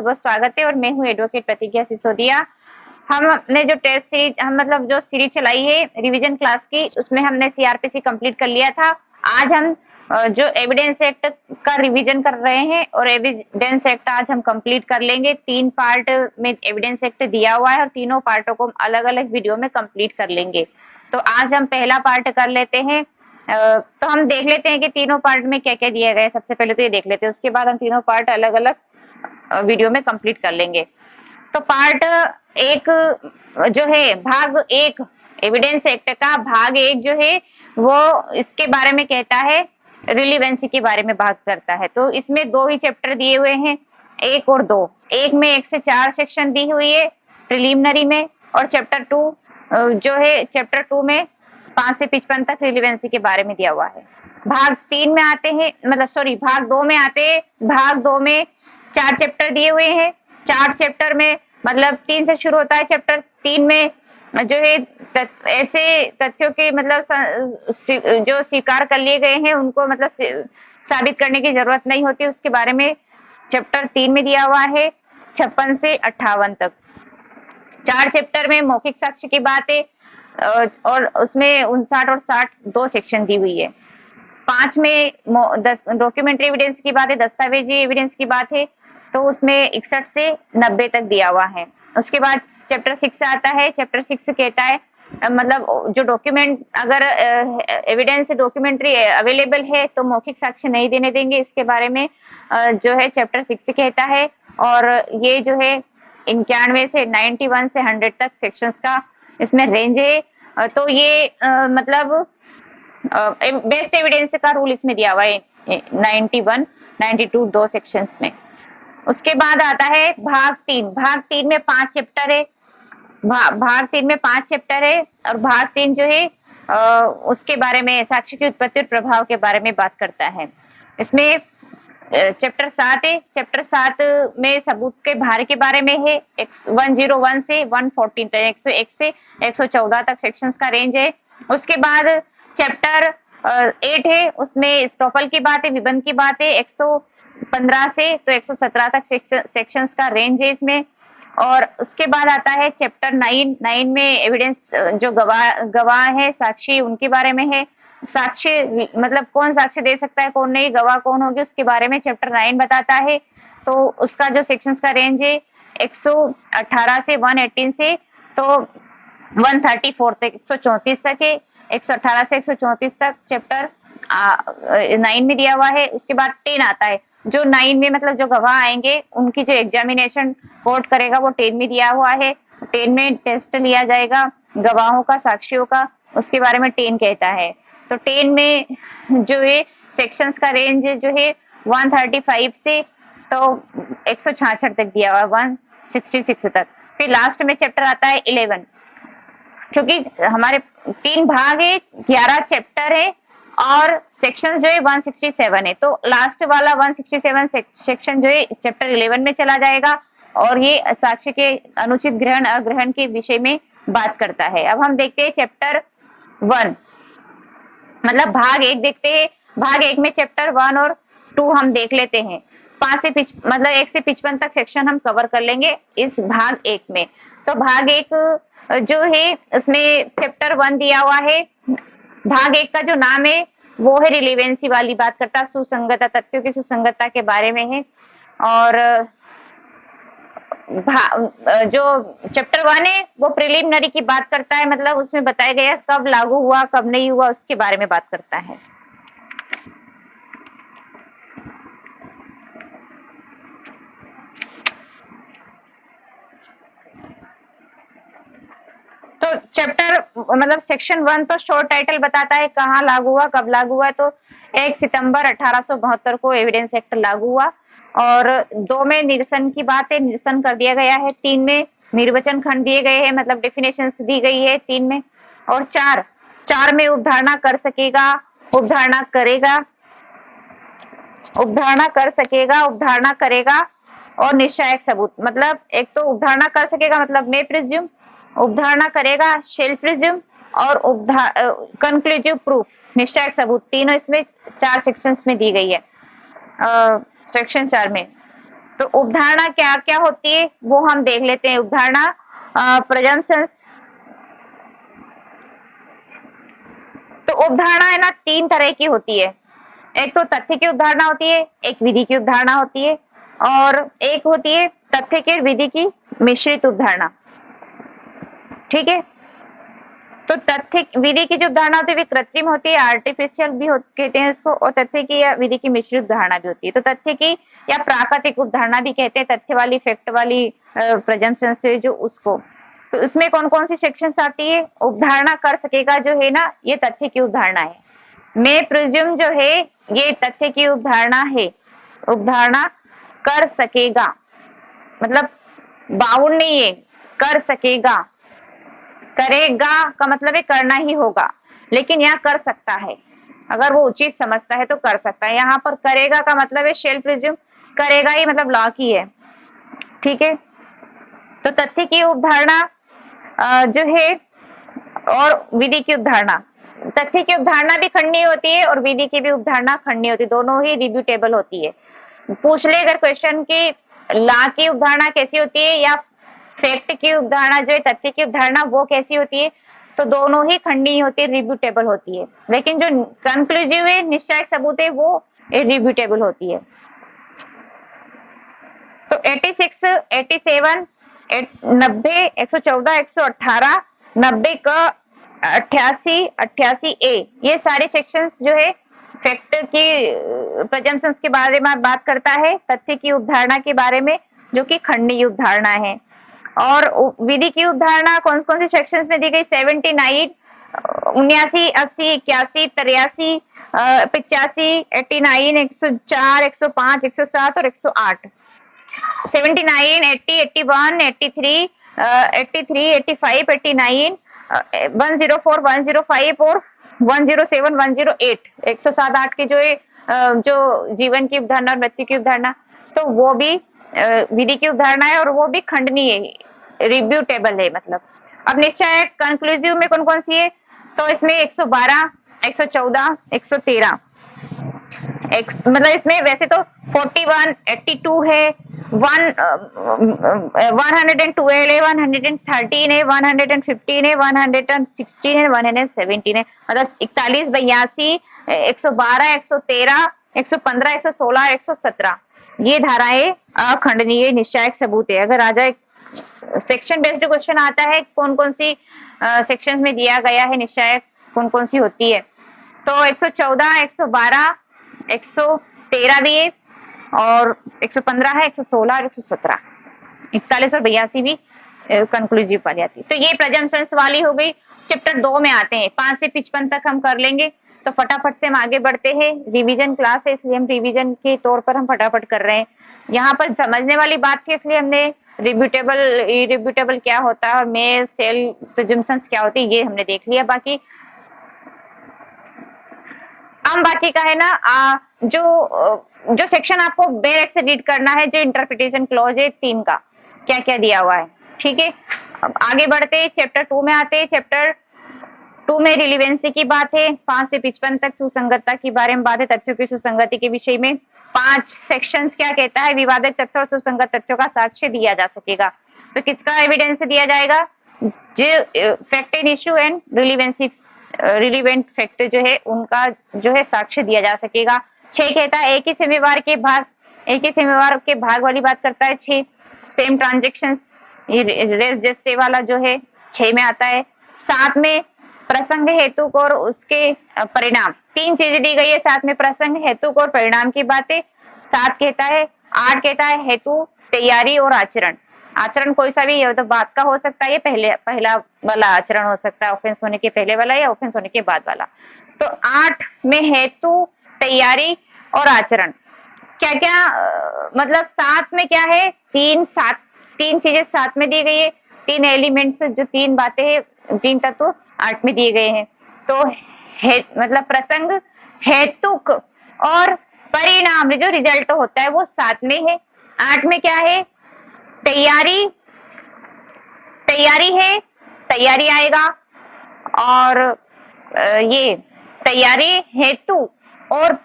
बहुत स्वागत है और मैं हूँ एडवोकेट प्रतिज्ञा सिसोदिया। हम अपने जो टेस्ट सीरीज हम मतलब जो सीरीज चलाई है रिवीजन क्लास की, उसमें हमने सीआरपीसी कंप्लीट कर लिया था। आज हम जो एविडेंस एक्ट का रिवीजन कर रहे हैं और एविडेंस एक्ट आज हम कंप्लीट कर लेंगे। 3 पार्ट में एविडेंस एक्ट दिया हुआ है और तीनों पार्टों को अलग अलग वीडियो में कंप्लीट कर लेंगे। तो आज हम पहला पार्ट कर लेते हैं। तो हम देख लेते हैं कि तीनों पार्ट में क्या क्या दिया गया है। सबसे पहले तो ये देख लेते हैं, उसके बाद हम तीनों पार्ट अलग अलग वीडियो में कंप्लीट कर लेंगे। तो पार्ट एक जो है भाग 1 एविडेंस एक्ट का भाग 1 जो है वो इसके बारे में कहता है, रिलीवेंसी के बारे में बात करता है। तो इसमें 2 ही चैप्टर दिए हुए हैं, 1 और 2। 1 में 1 से 4 सेक्शन दी हुई है प्रिलिमिनरी में, और चैप्टर 2 जो है चैप्टर 2 में 5 से 55 तक रिलीवेंसी के बारे में दिया हुआ है। भाग 3 में आते हैं, मतलब सॉरी भाग 2 में आते हैं। भाग 2 में 4 चैप्टर दिए हुए हैं। 4 चैप्टर में मतलब 3 से शुरू होता है। चैप्टर 3 में जो है ऐसे तथ्यों के मतलब जो स्वीकार कर लिए गए हैं उनको मतलब साबित करने की जरूरत नहीं होती, उसके बारे में चैप्टर 3 में दिया हुआ है 56 से 58 तक। 4 चैप्टर में मौखिक साक्ष्य की बात है और उसमें 59 और 60 2 सेक्शन दी हुई है। 5 में डॉक्यूमेंट्री एविडेंस की बात है, दस्तावेजी एविडेंस की बात है, तो उसमें 61 से 90 तक दिया हुआ है। उसके बाद चैप्टर 6 आता है। चैप्टर 6 कहता है मतलब जो डॉक्यूमेंट अगर एविडेंस डॉक्यूमेंट्री अवेलेबल है तो मौखिक साक्ष्य नहीं देने देंगे, इसके बारे में जो है चैप्टर 6 कहता है। और ये जो है 91 से 91 से 100 तक सेक्शंस का इसमें रेंज है। तो ये मतलब बेस्ट एविडेंस का रूल इसमें दिया हुआ है 91, 92 2 सेक्शंस में। उसके बाद आता है भाग 3। भाग 3 में 5 चैप्टर है। भाग 3 में 5 चैप्टर है और भाग 3 जो है उसके बारे में साक्ष्य की उत्पत्ति और प्रभाव के बारे में बात करता है। इसमें चैप्टर 7 है। चैप्टर 7 में सबूत के भार के बारे में है। 101 से 114 तक, 101 से 114 तक सेक्शंस का रेंज है। उसके बाद चैप्टर 8 है, उसमें स्टॉफल की बात है, विबंध की बात है, 115 से तो 117 तक सेक्शंस का रेंज है इसमें। और उसके बाद आता है चैप्टर 9 में एविडेंस जो गवाह है, साक्षी, उनके बारे में है। साक्ष्य मतलब कौन साक्ष्य दे सकता है, कौन नहीं, गवाह कौन होगी, उसके बारे में चैप्टर 9 बताता है। तो उसका जो सेक्शंस का रेंज है 118 से 118 से तो 134 तक, 134 तक है। 118 से 134 तक चैप्टर 9 में दिया हुआ है। उसके बाद 10 आता है, जो 9 में मतलब जो गवाह आएंगे उनकी जो एग्जामिनेशन कोर्ट करेगा वो 10 में दिया हुआ है। 10 में टेस्ट लिया जाएगा गवाहों का, साक्षियों का, उसके बारे में 10 कहता है। तो 10 में जो है सेक्शंस का रेंज जो है 135 से तो 166 तक दिया हुआ है, 166 तक। फिर लास्ट में चैप्टर आता है 11, क्योंकि हमारे 3 भाग है, 11 चैप्टर है और सेक्शन जो है 167 है। तो लास्ट वाला 167 सेक्शन जो है चैप्टर 11 में चला जाएगा और ये साक्ष्य के अनुचित ग्रहण अग्रहण के विषय में बात करता है। अब हम देखते हैं चैप्टर 1 मतलब भाग 1 देखते हैं। भाग 1 में चैप्टर 1 और 2 हम देख लेते हैं। 5 से मतलब 1 से 55 तक सेक्शन हम कवर कर लेंगे इस भाग 1 में। तो भाग 1 जो है उसमें चैप्टर 1 दिया हुआ है। भाग 1 का जो नाम है वो है रिलेवेंसी वाली बात करता है, सुसंगतता, तथ्यों की सुसंगतता के बारे में है। और जो चैप्टर 1 है वो प्रिलिमिनरी की बात करता है, मतलब उसमें बताया गया कब लागू हुआ कब नहीं हुआ उसके बारे में बात करता है। तो चैप्टर मतलब सेक्शन 1 तो शॉर्ट टाइटल बताता है कहाँ लागू हुआ कब लागू हुआ। तो 1 सितंबर 1872 को एविडेंस एक्ट लागू हुआ। और 2 में निरसन की बात है, निरसन कर दिया गया है। 3 में निर्वचन खंड दिए गए हैं, मतलब डेफिनेशंस दी गई है 3 में। और 4 में उपधारणा कर सकेगा, उपधारणा करेगा, उपधारणा कर सकेगा, उपधारणा करेगा और निश्चायक सबूत। मतलब एक तो उपधारणा कर सकेगा मतलब मे प्रिज्यूम, उपधारणा करेगा शेल प्रिज्यूम और कंक्लूसिव प्रूफ निश्चायक सबूत, तीनों इसमें 4 सेक्शंस में दी गई है सेक्शन 4 में। तो उपधारणा क्या क्या होती है वो हम देख लेते हैं। उपधारणा प्रजम्पशंस, तो उपधारणा है ना 3 तरह की होती है। एक तो तथ्य की उपधारणा होती है, एक विधि की उपधारणा होती है, और एक होती है तथ्य की विधि की मिश्रित उपधारणा। ठीक है, तो तथ्य विधि की जो उपधारणा होती है वे कृत्रिम होती है, आर्टिफिशियल भी कहते हैं इसको, और तथ्य की या विधि की मिश्रित उपधारणा भी होती है। तो तथ्य की या प्राकृतिक उपधारणा भी कहते हैं, तथ्य वाली फैक्ट वाली प्रजम्पशन से जो उसको। तो उसमें कौन कौन सी सेक्शंस आती है? उपधारणा कर सकेगा जो है ना, ये तथ्य की उपधारणा है। मैं प्रिज्यूम जो है ये तथ्य की उपधारणा है। उपधारणा कर सकेगा मतलब बाउंड नहीं है, कर सकेगा। करेगा का मतलब है करना ही होगा, लेकिन यहाँ कर सकता है, अगर वो उचित समझता है तो कर सकता है। यहाँ पर करेगा का मतलब है शेल प्रिज्यूम, करेगा ही मतलब लॉ की है। ठीक है, तो तथ्य की उपधारणा जो है और विधि की उपधारणा, तथ्य की उपधारणा भी खंडनीय होती है और विधि की भी उपधारणा खंडनीय होती है, दोनों ही रिब्यूटेबल होती है। पूछ ले अगर क्वेश्चन की लॉ की उपधारणा कैसी होती है या फैक्ट की उपधारणा जो है तथ्य की उपधारणा वो कैसी होती है, तो दोनों ही खंडनीय होती है, रिब्यूटेबल होती है। लेकिन जो कंक्लूसिव है, निश्चायक सबूत है, वो इरिब्यूटेबल होती है। तो 86, 87, 90, 114, 118, 90 का 88, 88A, ये सारे सेक्शंस जो है फैक्ट की प्रजम्पशंस के बारे में बात करता है, तथ्य की उपधारणा के बारे में जो कि खंडनीय उपधारणा है। और विधि की उपधारणा कौन कौन से सेक्शंस में दी गई? 79, 79, 80, 81, 83, 85, 89, 104, 105, 107 और 108। 79, 80, 81, 83, 83, 85, 89, 104, 105 और 107, 108, 107, 8 की जो है जो जीवन की उपधारणा और मृत्यु की उपधारणा, तो वो भी विधि की उपधारणा है और वो भी खंडनीय है, रिब्यूटेबल है मतलब। अब निश्चय कंक्लूसिव में कौन कौन सी है? तो इसमें 112, 114, 113, मतलब इसमें वैसे तो 41, 82 है, 112 है, 113 है, 115 है, 116 है, 117 है, मतलब 41, 82, 112, 113, 115, 116, 117 ये धाराएं अखंडनीय निश्चायक सबूत है। अगर आ जाए सेक्शन बेस्ड क्वेश्चन आता है कौन कौन सी सेक्शन में दिया गया है निश्चायक कौन कौन सी होती है, तो 114, 112, 113 भी है और 115 है, 116 और 117, 41 और 82 भी कंक्लूसिव वाली आती है। तो ये प्रजम्पशंस वाली हो गई। चैप्टर 2 में आते हैं, 5 से 55 तक हम कर लेंगे, तो फटाफट से हम आगे बढ़ते हैं। रिवीजन क्लास है इसलिए हम रिवीजन के तौर पर हम फटाफट कर रहे हैं। यहाँ पर समझने वाली बात थी इसलिए हमने रिब्यूटेबल इरिब्यूटेबल क्या होता है और मेल सेल प्रिजम्पशंस क्या होती है ये हमने देख लिया। बाकी हम बाकी का है ना जो सेक्शन आपको बैक से रीड करना है, जो इंटरप्रिटेशन क्लॉज है 3 का क्या क्या दिया हुआ है। ठीक है, अब आगे बढ़ते हैं, चैप्टर 2 में आते हैं। चैप्टर 2 में रिलीवेंसी की बात है, 5 से 55 तक सुसंगतता के बारे में बात है, तथ्यों की सुसंगति के विषय में। 5 सेक्शंस क्या कहता है? विवादित तथ्य और सुसंगत तथ्यों का साक्ष्य दिया जा सकेगा। तो किसका एविडेंस दिया जाएगा? जो fact in issue and relevant fact जो है उनका जो है साक्ष्य दिया जा सकेगा। 6 कहता है एक ही सेमेवार के भाग वाली बात करता है। 6 सेम ट्रांजेक्शन रेस वाला जो है 6 में आता है। 7 में प्रसंग हेतु और उसके परिणाम, 3 चीजें दी गई है साथ में, प्रसंग हेतु और परिणाम की बातें 7 कहता है। 8 कहता है हेतु, तैयारी और आचरण। आचरण कोई सा भी ये तो बात का हो सकता है, ये पहला वाला आचरण हो सकता है, ऑफेंस होने के पहले वाला या ऑफेंस होने के बाद वाला। तो 8 में हेतु, तैयारी और आचरण क्या क्या मतलब 7 में क्या है? 3 चीजें 7 में दी गई है, 3 एलिमेंट्स जो 3 बातें हैं, 3 तत्व 8 में दिए गए हैं। तो मतलब प्रसंग, हेतुक और परिणाम जो रिजल्ट होता है वो 7 में है। 8 में क्या है? तैयारी है, तैयारी आएगा, और ये तैयारी, हेतु और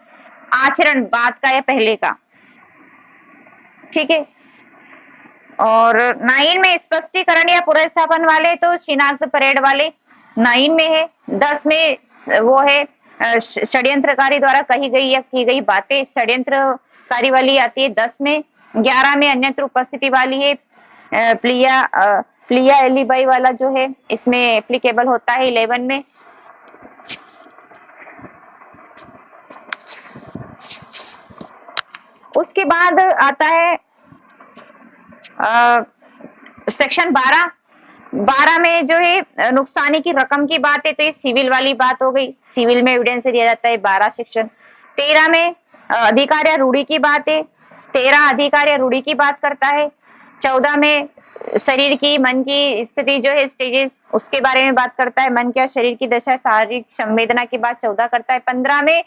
आचरण बात का या पहले का। ठीक है, और 9 में स्पष्टीकरण या पुनर्स्थापन वाले तो शिनाख्त परेड वाले 9 में है। 10 में वो है षड्यंत्रकारी द्वारा कही गई या की गई बातें, षड्यंत्रकारी वाली आती है 10 में। 11 में अन्यत्र उपस्थिति वाली है प्लिया एलिबाई वाला जो है इसमें एप्लीकेबल होता है 11 में। उसके बाद आता है सेक्शन 12 में जो है नुकसानी की रकम की बात है, तो ये सिविल वाली बात हो गई, सिविल में एविडेंस दिया जाता है 12 सेक्शन। 13 में अधिकार या रूढ़ी की बात है, 13 अधिकार या रूढ़ी की बात करता है। 14 में शरीर की मन की स्थिति जो है स्टेजेस उसके बारे में बात करता है, मन की और शरीर की दशा शारीरिक संवेदना की बात 14 करता है। 15 में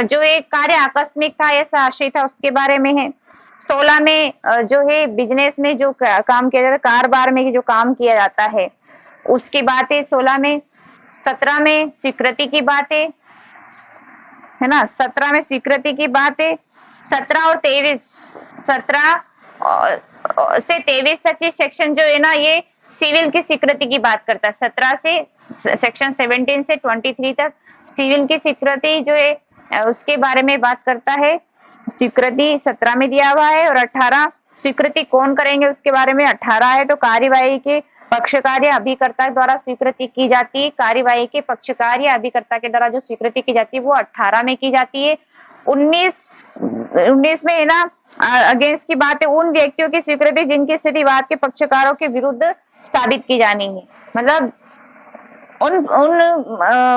जो एक कार्य आकस्मिक था या साहसी था उसके बारे में है। 16 में जो है बिजनेस में जो काम किया जाता है, कारोबार में जो काम किया जाता है उसकी बात है 16 में। 17 में स्वीकृति की बात है ना, 17 में स्वीकृति की बात है। 17 और 23, 17 से 23 तक ये सेक्शन जो है ना ये सिविल की स्वीकृति की बात करता है। 17 से सेक्शन 17 से 23 तक सिविल की स्वीकृति जो है उसके बारे में बात करता है। स्वीकृति 17 में दिया हुआ है। और 18 स्वीकृति कौन करेंगे उसके बारे में 18 है, तो कार्यवाही के पक्षकार या अभिकर्ता द्वारा स्वीकृति की जाती है। कार्यवाही के पक्षकार या अभिकर्ता के द्वारा जो स्वीकृति की जाती है वो 18 में की जाती है। 19 में है ना अगेंस्ट की बात है, उन व्यक्तियों की स्वीकृति जिनकी स्थिति वाद के पक्षकारों के विरुद्ध साबित की जानी है, मतलब उन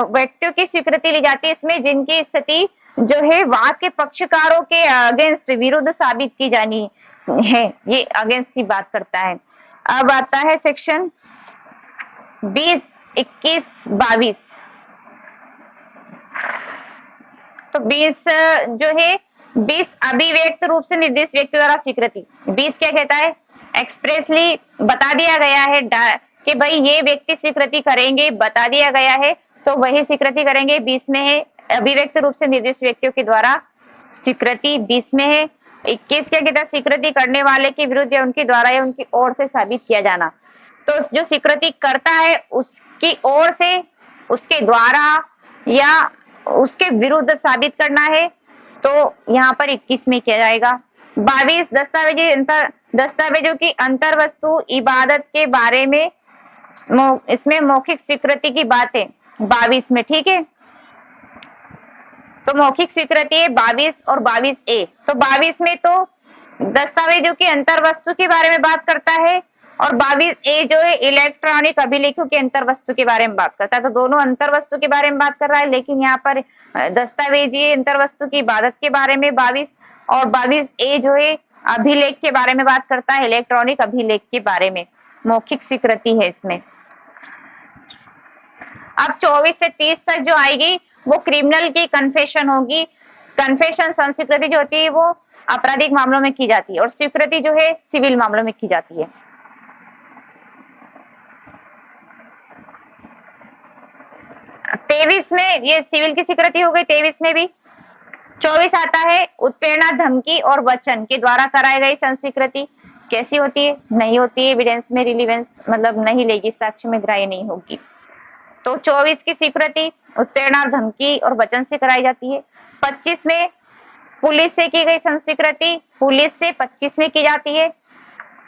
व्यक्तियों की स्वीकृति ली जाती है इसमें जिनकी स्थिति जो है वाद के पक्षकारों के अगेंस्ट विरुद्ध साबित की जानी है, ये अगेंस्ट की बात करता है। अब आता है सेक्शन 20, 21, 22। तो 20 जो है 20 अभिव्यक्त रूप से निर्दिष्ट व्यक्ति द्वारा स्वीकृति। 20 क्या कहता है, एक्सप्रेसली बता दिया गया है कि भाई ये व्यक्ति स्वीकृति करेंगे, बता दिया गया है तो वही स्वीकृति करेंगे। 20 में है अभिव्यक्त रूप से निर्दिष्ट व्यक्तियों के द्वारा स्वीकृति 20 में है। 21 क्या कहता है, स्वीकृति करने वाले के विरुद्ध या उनके द्वारा या उनकी ओर से साबित किया जाना। तो जो स्वीकृति करता है उसकी ओर से, उसके द्वारा या उसके विरुद्ध साबित करना है, तो यहाँ पर 21 में किया जाएगा। 22 दस्तावेजों की अंतर वस्तु इबादत के बारे में इसमें मौखिक स्वीकृति की बात है 22 में, ठीक है। तो मौखिक स्वीकृति है 22 और 22A। तो 22 में तो दस्तावेजों की अंतर वस्तु के बारे में बात करता है और 22A जो है इलेक्ट्रॉनिक अभिलेखों की अंतर वस्तु के बारे में बात करता है। तो दोनों अंतर वस्तु के बारे में बात कर रहा है, लेकिन यहाँ पर दस्तावेजी अंतर वस्तु की इबादत के बारे में 22 और 22A जो है अभिलेख के बारे में बात करता है, इलेक्ट्रॉनिक अभिलेख के बारे में मौखिक स्वीकृति है इसमें। अब 24 से 30 तक जो आएगी वो क्रिमिनल की कन्फेशन होगी। कन्फेशन संस्वीकृति जो होती है वो आपराधिक मामलों में की जाती है और स्वीकृति जो है सिविल मामलों में की जाती है। तेईस में ये सिविल की स्वीकृति हो गई 23 में भी। 24 आता है उत्प्रेरणा, धमकी और वचन के द्वारा कराई गई संस्वीकृति कैसी होती है, नहीं होती है, एविडेंस में रिलीवेंस मतलब नहीं लेगी, साक्ष्य में ग्राह्य नहीं होगी। तो 24 की स्वीकृति उत्प्रेरणा, धमकी और वचन से कराई जाती है। 25 में पुलिस से की गई संस्वीकृति पुलिस से 25 में की जाती है।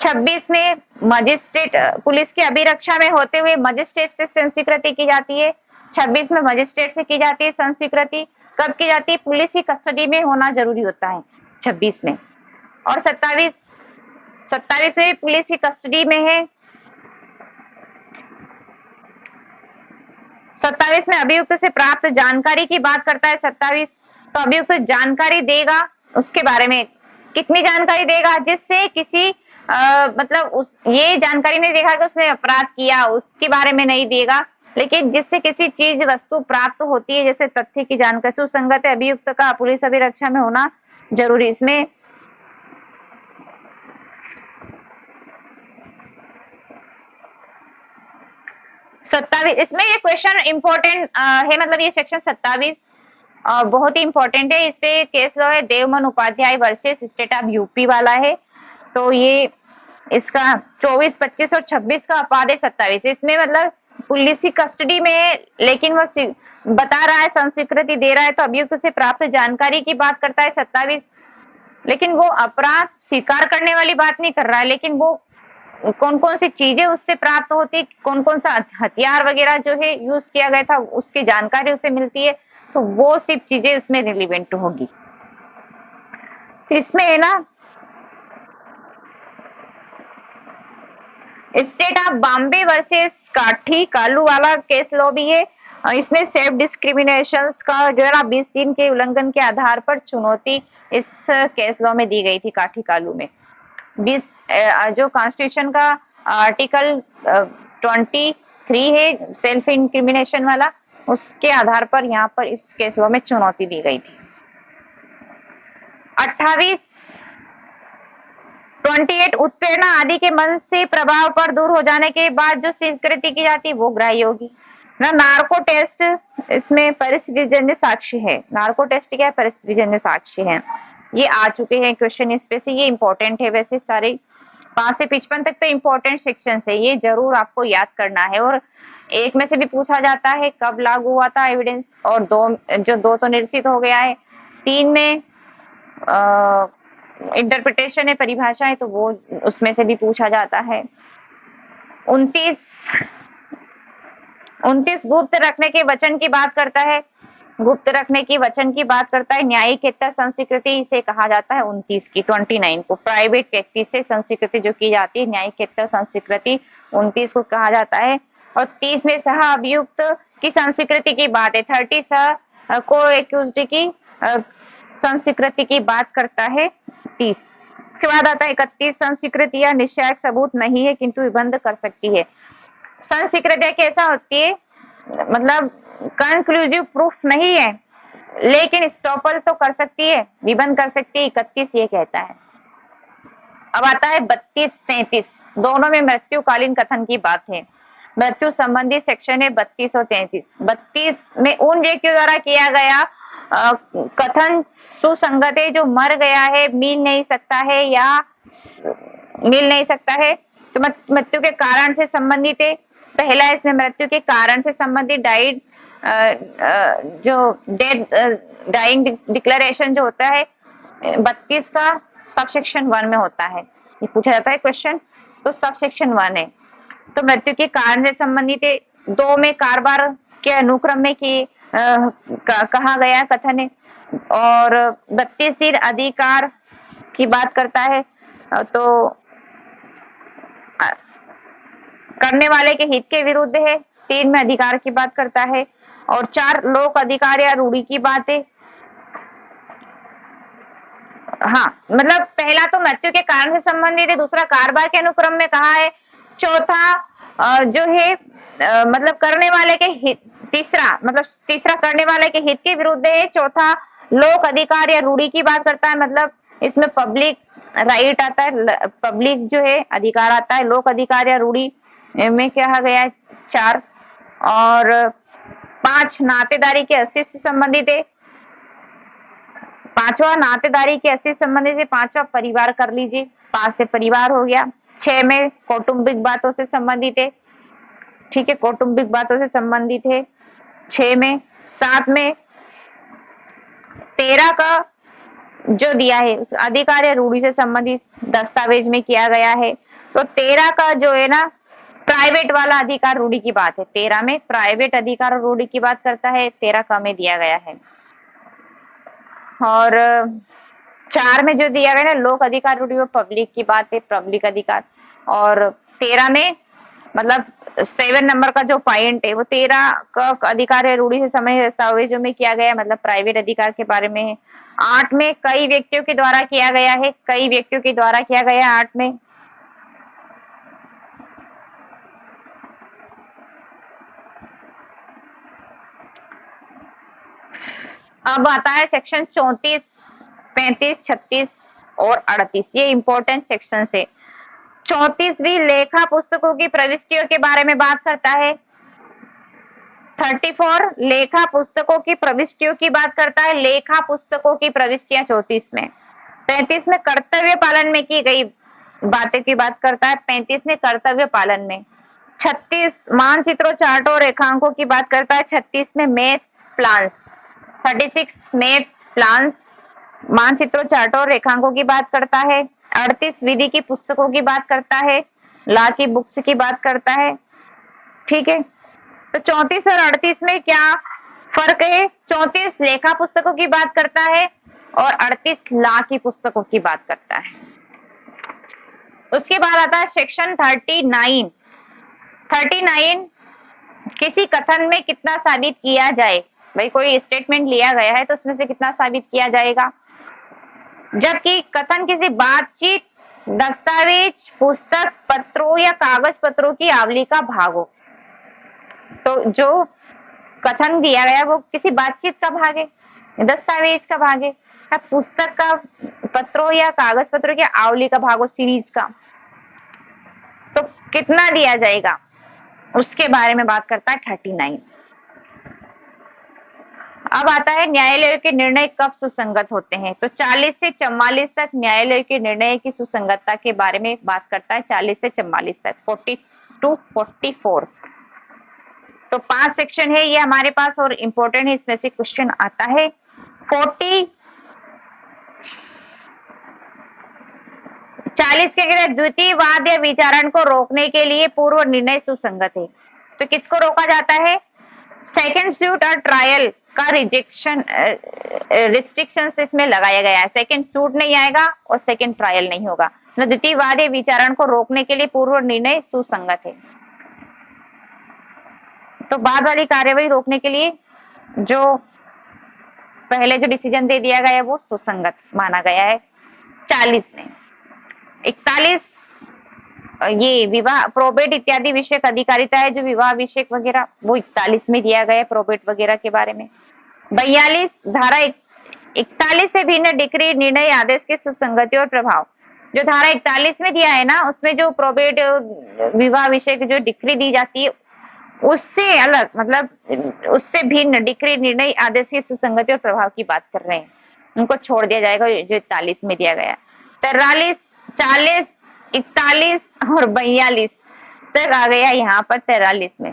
26 में मजिस्ट्रेट पुलिस की अभिरक्षा में होते हुए मजिस्ट्रेट से संस्वीकृति की जाती है। 26 में मजिस्ट्रेट से की जाती है संस्वीकृति। कब की जाती है, पुलिस की कस्टडी में होना जरूरी होता है 26 में। और 27 में पुलिस की कस्टडी में है। 27 में अभियुक्त से प्राप्त जानकारी की बात करता है 27। तो अभियुक्त जानकारी देगा उसके बारे में, कितनी जानकारी देगा, जिससे किसी मतलब ये जानकारी नहीं देगा कि उसने अपराध किया उसके बारे में नहीं देगा, लेकिन जिससे किसी चीज वस्तु प्राप्त होती है जैसे तथ्य की जानकारी। सुसंगत अभियुक्त का पुलिस अभिरक्षा में होना जरूरी। इसमें इसमें ये क्वेश्चन इंपॉर्टेंट है, मतलब ये सेक्शन 27 बहुत ही इंपॉर्टेंट है। इस पे केस लॉ है Devman Upadhyay versus state of UP वाला है। तो ये इसका 24, 25 और 26 का अपादे 27। इसमें मतलब पुलिस की कस्टडी में है, लेकिन वो बता रहा है, संस्वीकृति दे रहा है, तो अभियुक्त से प्राप्त जानकारी की बात करता है 27। लेकिन वो अपराध स्वीकार करने वाली बात नहीं कर रहा है, लेकिन वो कौन कौन सी चीजें उससे प्राप्त होती, कौन कौन सा हथियार वगैरह जो है यूज किया गया था, उसकी जानकारी उसे मिलती है, तो वो सिर्फ चीजें इसमें रिलेवेंट होगी। इसमें है ना स्टेट ऑफ बॉम्बे वर्सेस काठी कालू वाला केस लॉ भी है। इसमें सेल्फ डिस्क्रिमिनेशन का जो है ना 20 दिन के उल्लंघन के आधार पर चुनौती इस केस लॉ में दी गई थी काठी कालू में। 20 जो कॉन्स्टिट्यूशन का आर्टिकल 23 है सेल्फ इंक्रिमिनेशन वाला, उसके आधार पर यहाँ पर इस केस लॉ में चुनौती दी गई थी। 28 उत्प्रेरणा आदि के मन से प्रभाव पर दूर हो जाने के बाद जो स्वीकृति की जाती है वो ग्राह्य होगी ना। नार्को टेस्ट इसमें परिस्थितिजन्य साक्ष्य है। नार्को टेस्ट क्या है? परिस्थितिजन्य साक्ष्य है। ये आ चुके हैं क्वेश्चन इस पे से, ये इंपॉर्टेंट है। वैसे सारे 5 से 55 तक तो इंपॉर्टेंट सेक्शन है, ये जरूर आपको याद करना है। और एक में से भी पूछा जाता है कब लागू हुआ था एविडेंस, और दो तो निश्चित हो गया है। 3 में इंटरप्रिटेशन है, परिभाषा है, तो वो उसमें से भी पूछा जाता है। 29 गुप्त रखने के वचन की बात करता है। गुप्त रखने की वचन की बात करता है। न्यायिकेतर संस्वीकृति इसे कहा जाता है 29 की। 29 को प्राइवेट व्यक्ति से संस्वीकृति जो की जाती है, न्यायिकेतर संस्वीकृति 29 को कहा जाता है। और 30 में सह अभियुक्त की संस्वीकृति की बात है। 30 सह को एक्यूज्ड की संस्वीकृति की बात करता है 30। उसके बाद आता है 31 संस्वीकृति या निश्चय सबूत नहीं है किंतु विबंध कर सकती है। संस्वीकृति कैसा होती है? मतलब कंक्लूसिव प्रूफ नहीं है, लेकिन स्टॉपल तो कर सकती है, विबंध कर सकती है। 31 ये कहता है। अब आता है 32, 33, दोनों में मृत्युकालीन कथन की बात है। मृत्यु संबंधी सेक्शन है 32 और 33। 32 में उन व्यक्तियों द्वारा किया गया कथन सुसंगत है जो मर गया है, मिल नहीं सकता है या मिल नहीं सकता है, तो मृत्यु के कारण से संबंधित है। पहला इसमें मृत्यु के कारण से संबंधित डाइड जो डेथ डाइंग डिक्लेरेशन जो होता है 32 का सबसेक्शन 1 में होता है। ये पूछा जाता है क्वेश्चन, तो सबसेक्शन 1 है। तो मृत्यु के कारण से संबंधित है। 2 में कारबार के अनुक्रम में की कहा गया कथन है। और 32 अधिकार की बात करता है, तो करने वाले के हित के विरुद्ध है। 3 में अधिकार की बात करता है। और 4 लोक अधिकार या रूढ़ी की बात है। हाँ, मतलब पहला तो मृत्यु के कारण से संबंधित है, दूसरा कारबार के अनुक्रम में कहा है, चौथा जो है मतलब करने वाले के हित, तीसरा करने वाले के हित के विरुद्ध है, चौथा लोक अधिकार या रूढ़ी की बात करता है। मतलब इसमें पब्लिक राइट आता है, पब्लिक जो है अधिकार आता है। लोक अधिकार या रूढ़ी में कहा गया है 4। और 5 नातेदारी के अस्तित्व से संबंधित है। 5वां नातेदारी के अस्तित्व से संबंधित है। 5वां परिवार कर लीजिए, 5 से परिवार हो गया। 6 में कौटुंबिक बातों से संबंधित है, ठीक है, कौटुंबिक बातों से संबंधित है 6 में। 7 में 13 का जो दिया है अधिकार या रूढ़ी से संबंधित दस्तावेज में किया गया है। तो 13 का जो है ना प्राइवेट वाला अधिकार रूढ़ी की बात है। 13 में प्राइवेट अधिकार और रूढ़ी की बात करता है, 13 का में दिया गया है। और 4 में जो दिया गया ना लोक अधिकार रूढ़ी, वो पब्लिक की बात है, पब्लिक अधिकार। और 13 में मतलब 7 नंबर का जो पॉइंट है वो 13 का अधिकार है रूढ़ी से समय दस्तावेजों में किया गया, मतलब प्राइवेट अधिकार के बारे में है। 8 में कई व्यक्तियों के द्वारा किया गया है, कई व्यक्तियों के द्वारा किया गया है 8 में। अब आता है सेक्शन 34, 35, 36 और 38। ये इंपॉर्टेंट सेक्शन है। 34वीं लेखा पुस्तकों की प्रविष्टियों के बारे में बात करता है। 34 लेखा पुस्तकों की प्रविष्टियों की बात करता है। लेखा पुस्तकों की प्रविष्टियां 34 में। 35 में कर्तव्य पालन में की गई बातें की बात करता है। 35 में कर्तव्य पालन में। 36 मानचित्रों, चार्टों, रेखांकों की बात करता है। 36 में मैप्स, प्लान्स। 36 मैप्स, प्लान्स, मानचित्रों, चार्टों, रेखांकों की बात करता है। 38 विधि की पुस्तकों की बात करता है। लॉ की बुक्स की बात करता है। ठीक है, तो 34 और 38 में क्या फर्क है? 34 लेखा पुस्तकों की बात करता है और 38 लॉ की पुस्तकों की बात करता है। उसके बाद आता है सेक्शन 39। 39 किसी कथन में कितना साबित किया जाए। भाई कोई स्टेटमेंट लिया गया है तो उसमें से कितना साबित किया जाएगा। जबकि कथन किसी बातचीत, दस्तावेज, पुस्तक, पत्रों या कागज पत्रों की आवली का भाग हो। तो जो कथन दिया गया वो किसी बातचीत का भाग है, दस्तावेज का भाग है, या पुस्तक का, पत्रों या कागज पत्रों की आवली का भाग हो, सीरीज का, तो कितना दिया जाएगा उसके बारे में बात करता है 39। अब आता है न्यायालय के निर्णय कब सुसंगत होते हैं। तो 40 से 44 तक न्यायालय के निर्णय की सुसंगतता के बारे में बात करता है। 40 से 44 तक, 40 to 44। तो 5 सेक्शन है ये हमारे पास और इम्पोर्टेंट है, इसमें से क्वेश्चन आता है। 40 के कहते हैं द्वितीय वाद या विचारण को रोकने के लिए पूर्व निर्णय सुसंगत है। तो किसको रोका जाता है? सेकंड सूट और ट्रायल का रिस्ट्रिक्शन इसमें लगाया गया है। सेकंड सूट नहीं आएगा और सेकंड ट्रायल नहीं होगा। तो द्वितीय वाद या विचारण को रोकने के लिए पूर्व निर्णय सुसंगत है। तो बाद वाली कार्यवाही रोकने के लिए जो पहले जो डिसीजन दे दिया गया है वो सुसंगत माना गया है 40 में। 41 ये विवाह, प्रोबेट इत्यादि विषयक अधिकारिता है जो विवाह विषयक वगैरह, वो 41 में दिया गया है प्रोबेट वगैरह के बारे में। 42 धारा 41 से भिन्न डिक्री, निर्णय, आदेश के सुसंगति और प्रभाव। जो धारा 41 में दिया है ना, उसमें जो प्रोबेट विवाह विषयक जो डिक्री दी जाती है उससे अलग, मतलब उससे भिन्न डिक्री, निर्णय, आदेश की सुसंगति और प्रभाव की बात कर रहे हैं, उनको छोड़ दिया जाएगा जो 41 में दिया गया है। 43, 40, 41 और 42 तक आ गया यहाँ पर 43 में।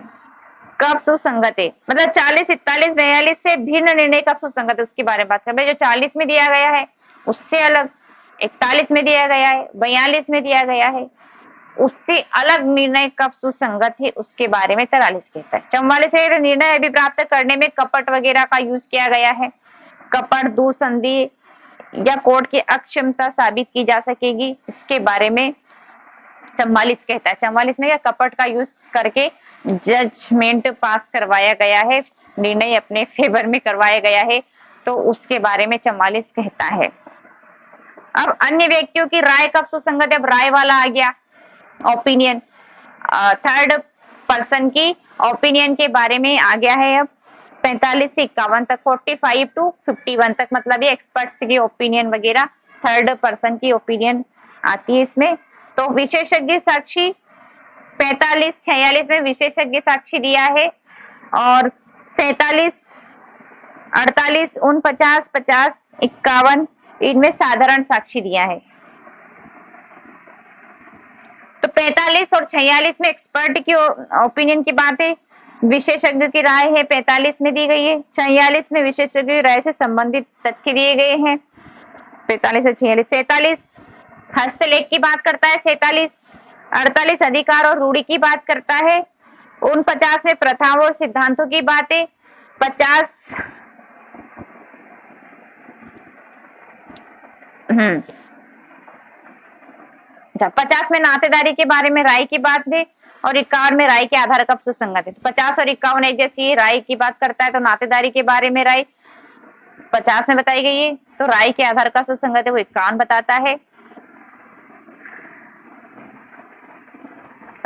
कब सुसंगत है, मतलब 40, 41, 42 से भिन्न निर्णय कब सुसंगत है उसके बारे में बात कर रहे हैं। जो 40 में दिया गया है उससे अलग 41 में दिया गया है, 42 में दिया गया है, उससे अलग निर्णय कब सुसंगत है उसके बारे में 43 कहता है। 44 से निर्णय अभिप्राप्त करने में कपट वगैरह का यूज किया गया है। कपट, दुर्संधि या कोर्ट की अक्षमता साबित की जा सकेगी, इसके बारे में 44 कहता है। 44 में कपट का यूज करके जजमेंट पास करवाया गया है, निर्णय अपने फेवर में करवाया गया है, तो उसके बारे में 44 कहता है। अब अन्य व्यक्तियों की राय कब सुसंगत है, अब राय वाला आ गया, ओपिनियन, थर्ड पर्सन की ओपिनियन के बारे में आ गया है। अब 45 से 51 तक, 45 to 51 तक, मतलब ये एक्सपर्ट्स की ओपिनियन वगैरह, थर्ड पर्सन की ओपिनियन आती है इसमें। तो विशेषज्ञ साक्षी 45, 46 में विशेषज्ञ साक्षी दिया है, और 47, 48, 49, 50, 51 इनमें साधारण साक्षी दिया है। तो 45 और 46 में एक्सपर्ट की ओपिनियन की बात है, विशेषज्ञ की राय है 45 में दी गई है। 46 में विशेषज्ञ की राय से संबंधित तथ्य दिए गए हैं 45 से 46। 47 हस्तलेख की बात करता है 47। 48 अधिकार और रूढ़ी की बात करता है। 49 में प्रथाओं और सिद्धांतों की बात है। 50 50 में नातेदारी के बारे में राय की बात है, और 51 में राय के आधार कब सुसंगत है। 50 और 51 एक जैसी राय की बात करता है, तो नातेदारी के बारे में राय 50 में बताई गई है, तो राय के आधार का सुसंगत है वो 51 बताता है।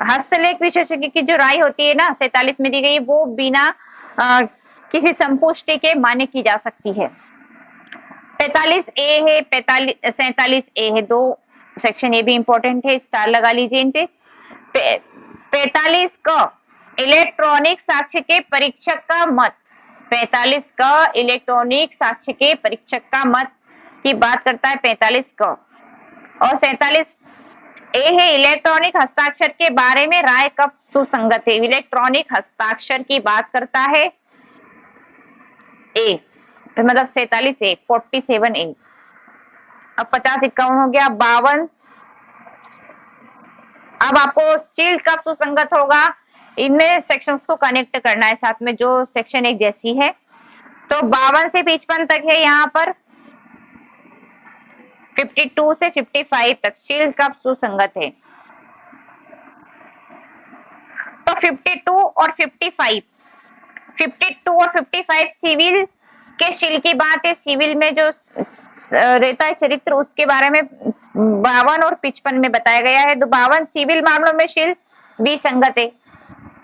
हस्तलेख विशेषज्ञ की जो राय होती है ना 47 में दी गई है, वो बिना किसी संपुष्टि के मान्य की जा सकती है। 45 ए है, 47 ए है, दो सेक्शन ये भी इंपॉर्टेंट है, स्टार लगा लीजिए इन पे। 45 का इलेक्ट्रॉनिक साक्ष्य के परीक्षक का मत, 45 का इलेक्ट्रॉनिक साक्ष्य के परीक्षक का मत की बात करता है 45 का। और 47 ए है इलेक्ट्रॉनिक हस्ताक्षर के बारे में राय कब सुसंगत है। इलेक्ट्रॉनिक हस्ताक्षर की बात करता है ए, तो मतलब 47 ए, 47 ए। अब 50 51 हो गया, 52। अब आपको स्टील कब सुसंगत होगा, इनमें सेक्शंस को कनेक्ट करना है साथ में, जो सेक्शन एक जैसी है। तो 52 से 55 तक है यहाँ पर, 52 से 55 तक स्टील कब सुसंगत है। तो 52 और 55, 52 और 55 सिविल के स्टील की बात है। सिविल में जो रहता है चरित्र, उसके बारे में 52 और 55 में बताया गया है। तो 52 सिविल मामलों में स्टील विसंगत है।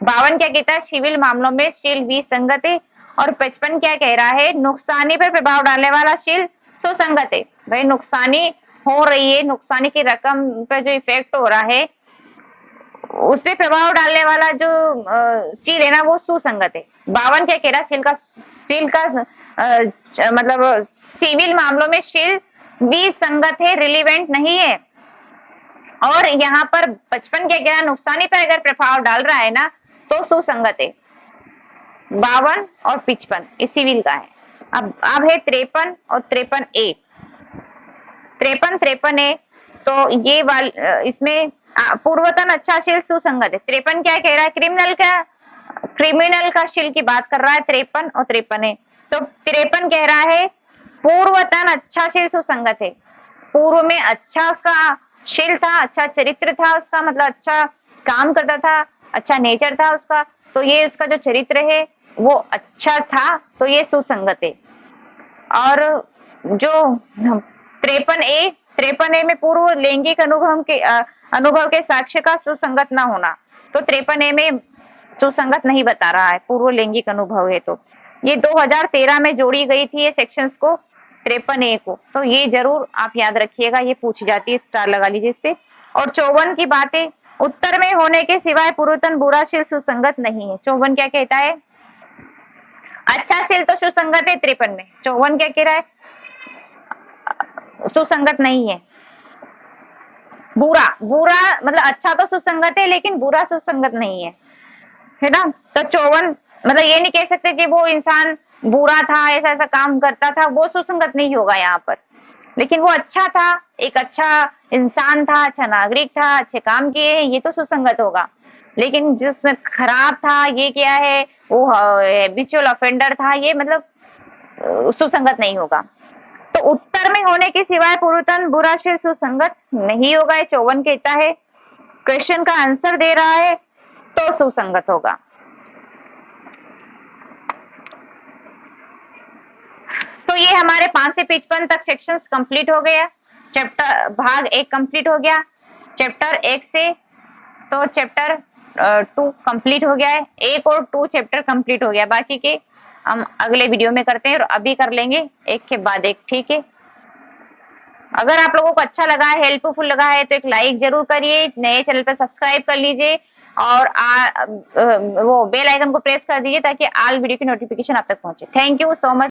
52 क्या कहता है, सिविल मामलों में स्टील विसंगत है। और 55 क्या कह रहा है, नुकसानी पर प्रभाव डालने वाला स्टील सुसंगत है। भाई नुकसानी हो रही है, नुकसानी की रकम पर जो इफेक्ट हो रहा है, उस पर प्रभाव डालने वाला जो स्टील है ना, वो सुसंगत है। 52 क्या कह रहा है, स्टील का मतलब सिविल मामलों में स्टील विसंगत है, रिलीवेंट नहीं है। और यहाँ पर 55 क्या कह रहा है, नुकसानी पर अगर प्रभाव डाल रहा है ना, तो सुसंगत है। 52 और 55 इस सिविल का है। अब है 53 और 53 ए। 53 ए, तो ये इसमें पूर्वतन अच्छा शील सुसंगत है। 53 क्या कह रहा है, क्रिमिनल का शील की बात कर रहा है 53 और 53 है। तो 53 कह रहा है पूर्वतन अच्छा शील सुसंगत है। पूर्व में अच्छा उसका शील था, अच्छा चरित्र था उसका, मतलब अच्छा काम करता था, अच्छा नेचर था उसका, तो ये उसका जो चरित्र है वो अच्छा था, तो ये सुसंगत है। और जो 53 ए में पूर्व लैंगिक अनुभव के साक्ष्य का सुसंगत ना होना, तो 53 ए में सुसंगत नहीं बता रहा है, पूर्व लैंगिक अनुभव है। तो ये 2013 में जोड़ी गई थी ये सेक्शंस को, 53 ए को, तो ये जरूर आप याद रखिएगा, ये पूछी जाती है, स्टार लगा लीजिए इस पे। और 54 की बातें, उत्तर में होने के सिवाय पूर्वतन बुरा शील सुसंगत नहीं है। 54 क्या कहता है, अच्छा शील तो सुसंगत है 53 में। 54 क्या कह रहा है, सुसंगत नहीं है। बुरा मतलब अच्छा तो सुसंगत है, लेकिन बुरा सुसंगत नहीं है ना। तो 54 मतलब ये नहीं कह सकते कि वो इंसान बुरा था, ऐसा ऐसा काम करता था, वो सुसंगत नहीं होगा यहाँ पर। लेकिन वो अच्छा था, एक अच्छा इंसान था, अच्छा नागरिक था, अच्छे काम किए हैं, ये तो सुसंगत होगा। लेकिन जिसमें खराब था, ये क्या है, वो हैबिचुअल ऑफेंडर था, ये मतलब सुसंगत नहीं होगा। तो उत्तर में होने के सिवाय पूर्वतन बुरा शील सुसंगत नहीं होगा, 54 कहता है। क्वेश्चन का आंसर दे रहा है तो सुसंगत होगा। तो ये हमारे 5 से 55 तक सेक्शंस कंप्लीट हो गया। चैप्टर भाग 1 कंप्लीट हो गया। चैप्टर 1 से तो चैप्टर 2 कंप्लीट हो गया है। 1 और 2 चैप्टर कंप्लीट हो गया, बाकी के हम अगले वीडियो में करते हैं और अभी कर लेंगे एक के बाद एक, ठीक है। अगर आप लोगों को अच्छा लगा है, हेल्पफुल लगा है, तो एक लाइक जरूर करिए, नए चैनल पर सब्सक्राइब कर लीजिए और वो बेल आइकन को प्रेस कर दीजिए ताकि ऑल वीडियो की नोटिफिकेशन आप तक पहुंचे। Thank you so much.